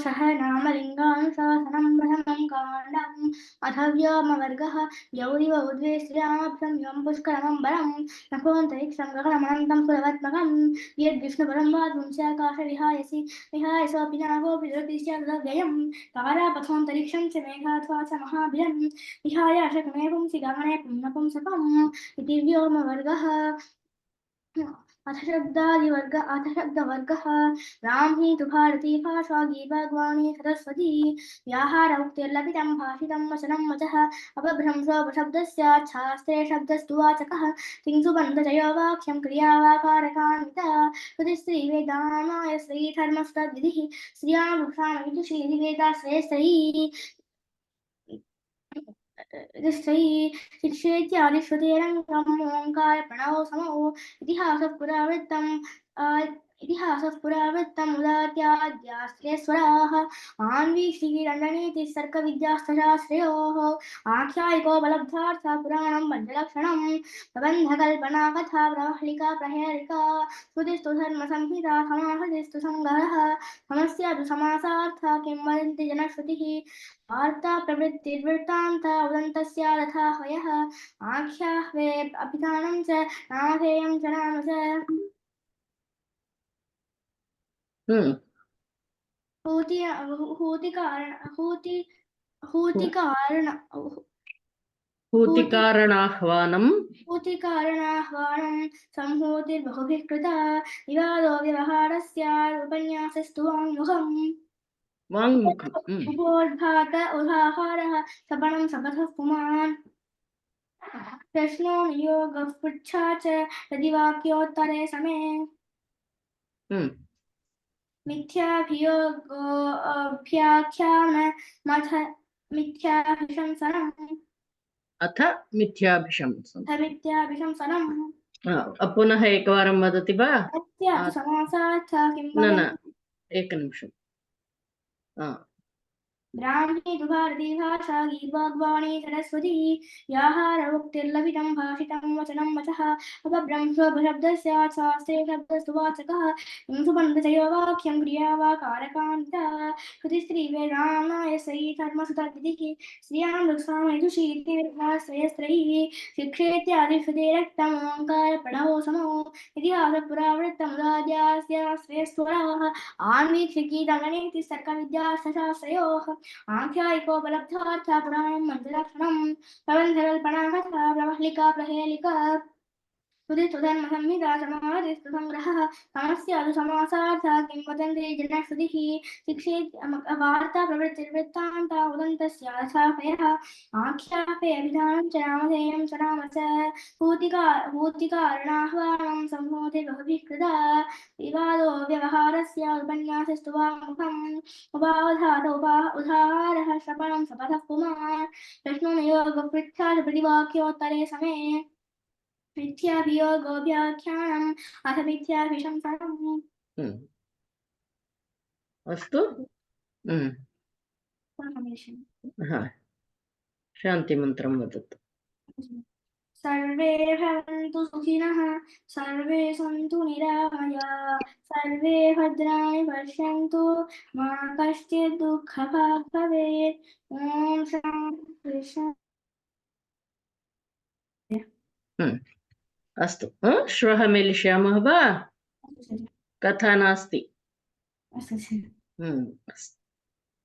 नामलिङ्गानुशासनं प्रथमं काण्डम् अथ व्योमवर्गः यौरिव उद्वे श्रियामभ्रं यं पुष्करमम्बरं नभोऽन्तरिक्षं गगनमनन्तं सुरवत्मकं यद्विष्णुपरं वा पुंस्याकाशविहायसि विहायसोऽपि नागोऽपि दुरतिश्चादव्ययं तारापथोऽन्तरिक्षं च मेघात्वा च महाभिरं विहाय शकुने पुंसि गगने पुंनपुंसकम् इति व्योमवर्गः। अथ शब्दवर्गः ब्राह्मी तु भारती भाषा गीर्वाग्वाणी सरस्वती व्याहार उक्तिर्लपितं भाषितं वचनं वचः अपभ्रंशोपशब्दस्यात् शास्त्रे शब्दस्तु वाचकः तिंसुबन्धजयो वाक्यं क्रियावाकारकान्विता श्रुतिस्त्रीवेदानाय श्रीधर्मस्तद्विधिः श्रियां वृक्षामविदुषी वेदाश्रयश्रयी शिक्षेत्यादिश्रुतेरङ्गम् ओङ्कार प्रणवो समो इतिहासः पुरावृत्तम् उदात्याद्यास्त्रेश्वराः आन्वीक्षिकीरण्डनीतिः सर्कविद्यास्तशास्त्रयोः आख्यायिकोपलब्धार्थः पुराणं पञ्चलक्षणम् प्रबन्धकल्पना कथा प्रवह्लिका प्रहेलिका श्रुतिस्तु धर्मसंहिता समाहृतिस्तु सङ्ग्रहः समस्यातु समासार्थः किं वदन्ति जनश्रुतिः वार्ता प्रवृत्तिर्वृत्तान्त उदन्तस्यादथा हयः आख्याह्वे अभिधानं च नामधेयं च नाम च हूतिकारणाह्वानं संहूतिर्बहुभिः कृता विवादो व्यवहारस्य उपन्यासस्तु वाङ्मुखम् उपोद्घात उदाहारः सपणं सपथः पुमान् प्रश्नो नियोगः पृच्छा च यदि वाक्योत्तरे समे मिथ्याभियोगोऽभ्याख्यानमथ मिथ्याभिशंसनम् अथ मिथ्याभिशंसनम् पुनः एकवारं वदति वा? समासार्थः किं एकनिमिषम् ब्राह्मी तु भारती भाषा गीर्वाग्वाणी सरस्वती व्याहार उक्तिर्लपितं भाषितं वचनं वचः अपभ्रंशोपशब्दस्यात् शास्त्रे शब्दस्तु वाचकः इंसुबन्धचयो वाक्यं क्रियावाकारकान्विता श्रुतिस्त्रीवेदानाय श्रीधर्मसुतविधिः श्रियां वृक्षामयजुषी श्रेयस्त्रयीः शिक्षेत्यादिश्रुते रक्तम् ओङ्कार प्रणवो समो इतिहासपुरावृत्तमुदाद्यास्य श्रेयस्वराः आन्वीक्षिकीदगणेति सर्कविद्याशास्त्रयोः आख्यायिकोपलब्धार्थः पुराणं मन्त्रलक्षणं प्रबन्धकल्पना कथा प्रवह्लिका प्रहेलिका श्रुतिस्तु धर्मसंहिता समाहृतिस्तु सङ्ग्रहः समस्यातु समासार्थः किं वदन्ति जनश्रुतिः शिक्षेत् वार्ता प्रवृत्तिर्वृत्तान्ता उदन्तस्याथापयः आख्यापे अभिधानं च नामधेयं च नाम च हूतिकारणाह्वानं संहूतिर्बहुभिः कृता विवादो व्यवहारस्य उपन्यासस्तु वाङ्मुखम् उपावधात उदाहारः श्रवणं सपथः पुमान् प्रश्नो नियोगः पृच्छा च प्रतिवाक्योत्तरे समे मिथ्याभियोगोऽभ्याख्यानम् अथ मिथ्याभिशंसनम् अस्तु शान्तिमन्त्रं वदतु सर्वे भवन्तु सुखिनः सर्वे सन्तु निरामयाः सर्वे भद्राणि पश्यन्तु मा कश्चित् दुःखभाग् भवेत् ॐ शान्ति। अस्तु श्वः मेलिष्यामः वा? कथा नास्ति। अस्तु।